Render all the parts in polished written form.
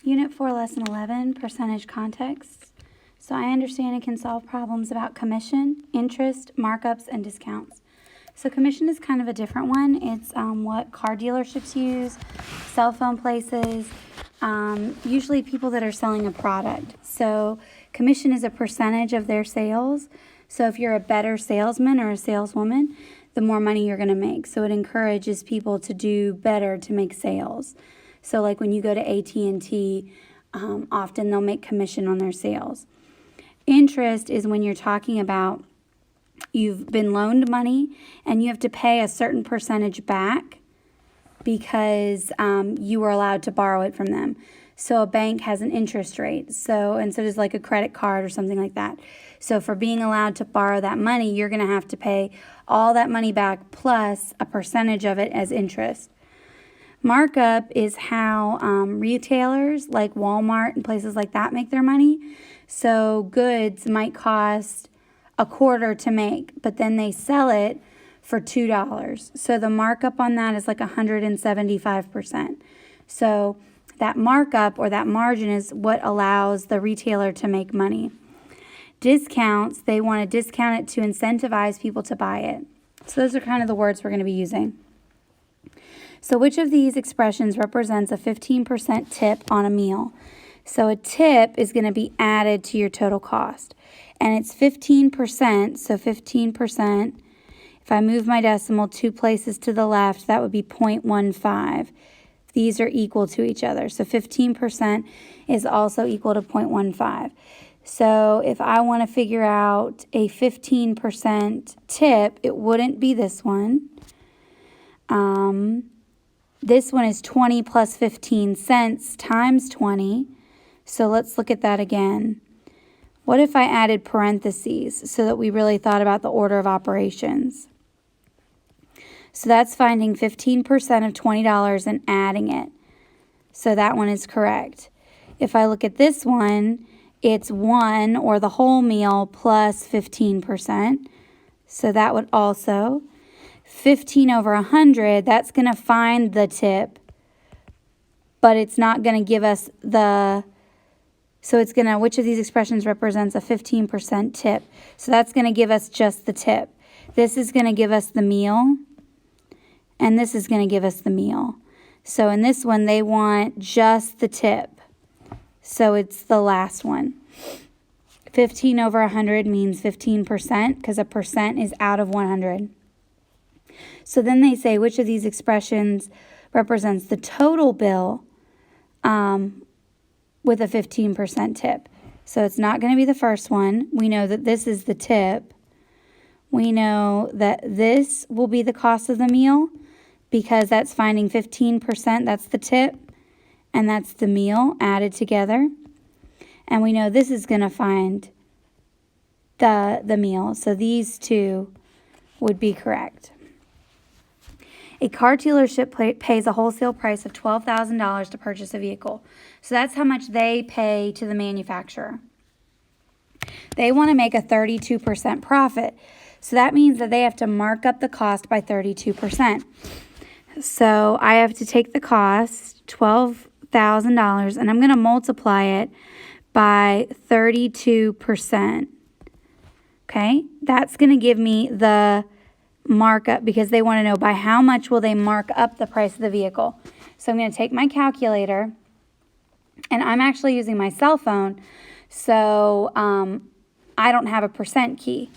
Unit 4, Lesson 11, Percentage Context. So I understand it can solve problems about commission, interest, markups, and discounts. So commission is kind of a different one. It's what car dealerships use, cell phone places, usually people that are selling a product. So commission is a percentage of their sales. So if you're a better salesman or a saleswoman, the more money you're going to make. So it encourages people to do better to make sales. So like when you go to AT&T, often they'll make commission on their sales. Interest is when you're talking about you've been loaned money and you have to pay a certain percentage back because you were allowed to borrow it from them. So a bank has an interest rate. So does like a credit card or something like that. So for being allowed to borrow that money, you're going to have to pay all that money back plus a percentage of it as interest. Markup is how retailers like Walmart and places like that make their money. So goods might cost $0.25 to make, but then they sell it for $2. So the markup on that is like 175%. So that markup or that margin is what allows the retailer to make money. Discounts, they want to discount it to incentivize people to buy it. So those are kind of the words we're going to be using. So which of these expressions represents a 15% tip on a meal? So a tip is going to be added to your total cost. And it's 15%, so 15%. If I move my decimal 2 places to the left, that would be 0.15. These are equal to each other. So 15% is also equal to 0.15. So if I want to figure out a 15% tip, it wouldn't be this one. This one is 20 plus 15 cents times 20. So let's look at that again. What if I added parentheses so that we really thought about the order of operations? So that's finding 15% of $20 and adding it. So that one is correct. If I look at this one, it's 1 or the whole meal plus 15%. So that would also 15 over 100, that's going to find the tip, but it's not going to give us the, so it's going to, which of these expressions represents a 15% tip? So that's going to give us just the tip. This is going to give us the meal, and this is going to give us the meal. So in this one, they want just the tip. So it's the last one. 15 over 100 means 15% because a percent is out of 100. So then they say which of these expressions represents the total bill with a 15% tip. So it's not going to be the first one. We know that this is the tip. We know that this will be the cost of the meal because that's finding 15%. That's the tip. And that's the meal added together. And we know this is going to find the meal. So these two would be correct. A car dealership pays a wholesale price of $12,000 to purchase a vehicle. So that's how much they pay to the manufacturer. They want to make a 32% profit. So that means that they have to mark up the cost by 32%. So I have to take the cost, $12,000, and I'm going to multiply it by 32%. Okay? That's going to give me the markup because they want to know by how much will they mark up the price of the vehicle. So I'm going to take my calculator, and I'm actually using my cell phone, so I don't have a percent key.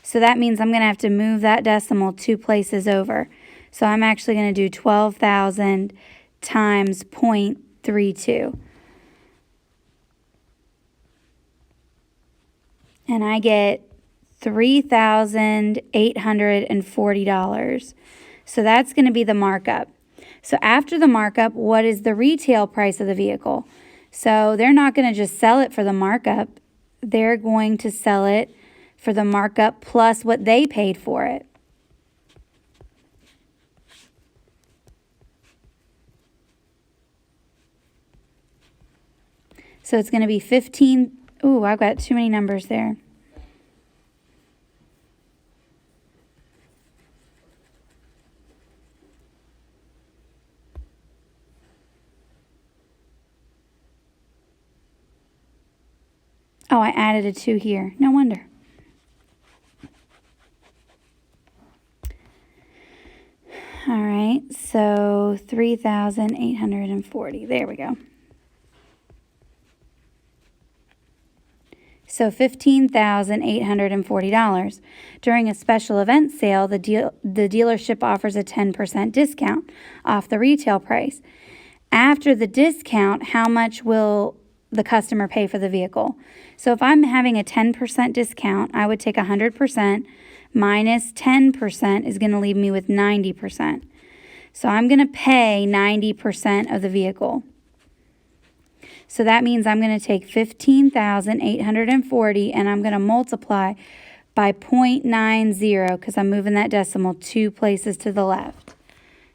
So that means I'm going to have to move that decimal 2 places over. So I'm actually going to do 12,000 times 0.32. And I get $3,840. So that's going to be the markup. So after the markup, what is the retail price of the vehicle? So they're not going to just sell it for the markup. They're going to sell it for the markup plus what they paid for it. So it's going to be 15. Ooh, I've got too many numbers there. Oh, I added a 2 here. No wonder. All right, so 3,840. There we go. So $15,840. During a special event sale, the dealership offers a 10% discount off the retail price. After the discount, how much will the customer pay for the vehicle? So if I'm having a 10% discount, I would take 100% minus 10% is going to leave me with 90%. So I'm going to pay 90% of the vehicle. So that means I'm going to take 15,840 and I'm going to multiply by 0.90 because I'm moving that decimal 2 places to the left.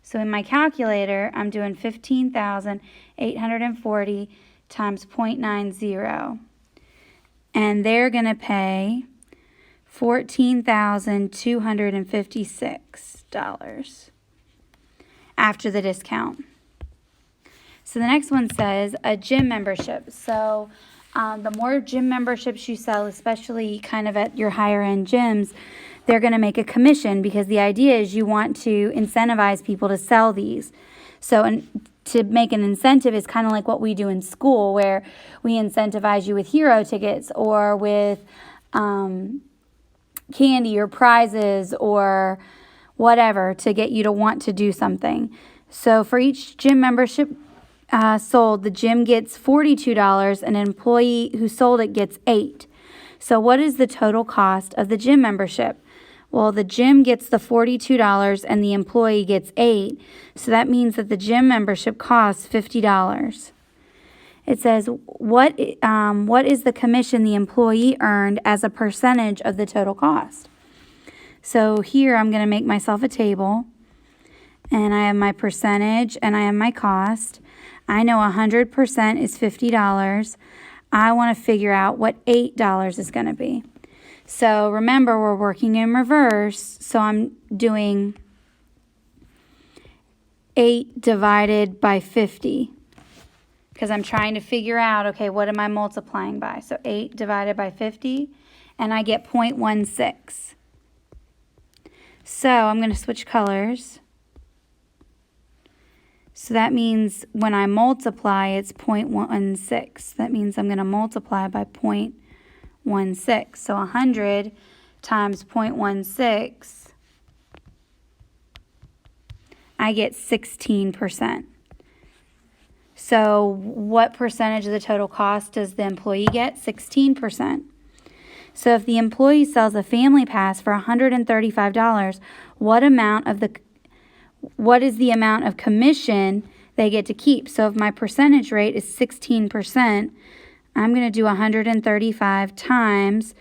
So in my calculator, I'm doing 15,840 times 0.90. And they're going to pay $14,256 after the discount. So the next one says a gym membership. So the more gym memberships you sell, especially kind of at your higher end gyms, they're going to make a commission because the idea is you want to incentivize people to sell these. So to make an incentive is kind of like what we do in school, where we incentivize you with hero tickets or with candy or prizes or whatever to get you to want to do something. So for each gym membership sold, the gym gets $42 and an employee who sold it gets $8. So what is the total cost of the gym membership? Well, the gym gets the $42 and the employee gets $8. So that means that the gym membership costs $50. It says, what is the commission the employee earned as a percentage of the total cost? So here I'm going to make myself a table. And I have my percentage and I have my cost. I know 100% is $50. I want to figure out what $8 is going to be. So remember, we're working in reverse. So I'm doing 8 divided by 50. Because I'm trying to figure out, okay, what am I multiplying by? So 8 divided by 50. And I get 0.16. So I'm going to switch colors. So that means when I multiply, it's 0.16. That means I'm going to multiply by 0.16. So 100 times 0.16, I get 16%. So what percentage of the total cost does the employee get? 16%. So if the employee sells a family pass for $135, what is the amount of commission they get to keep? So if my percentage rate is 16%, I'm going to do 135 times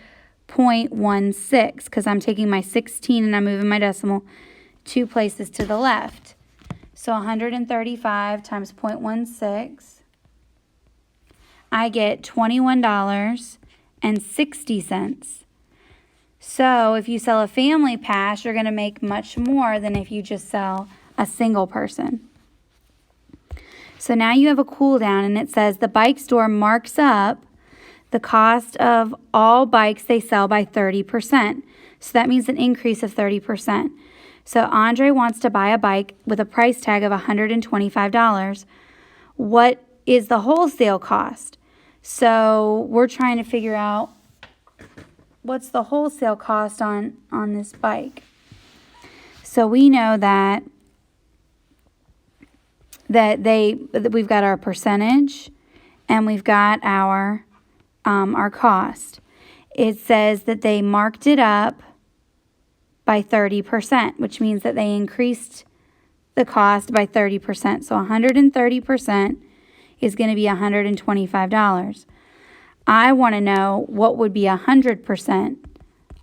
0.16 because I'm taking my 16 and I'm moving my decimal 2 places to the left. So 135 times 0.16, I get $21.60. So if you sell a family pass, you're going to make much more than if you just sell a single person. So now you have a cool down and it says the bike store marks up the cost of all bikes they sell by 30%. So that means an increase of 30%. So Andre wants to buy a bike with a price tag of $125. What is the wholesale cost? So we're trying to figure out what's the wholesale cost on this bike. So we know that we've got our percentage and we've got our cost. It says that they marked it up by 30%, which means that they increased the cost by 30%. So 130% is going to be $125. I want to know what would be 100%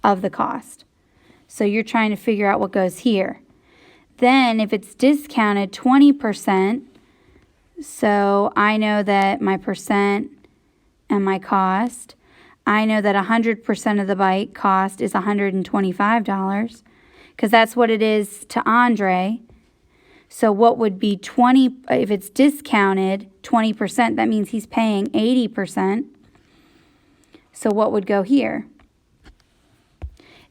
of the cost. So you're trying to figure out what goes here. Then if it's discounted 20%, so I know that my percent and my cost, I know that 100% of the bike cost is $125 because that's what it is to Andre. So what would be 20, if it's discounted 20%, that means he's paying 80%. So what would go here?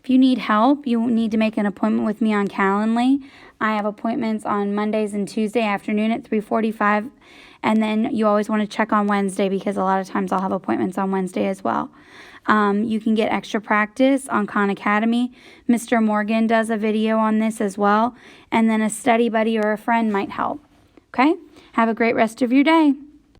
If you need help, you need to make an appointment with me on Calendly. I have appointments on Mondays and Tuesday afternoon at 3:45. And then you always want to check on Wednesday because a lot of times I'll have appointments on Wednesday as well. You can get extra practice on Khan Academy. Mr. Morgan does a video on this as well. And then a study buddy or a friend might help. Okay? Have a great rest of your day.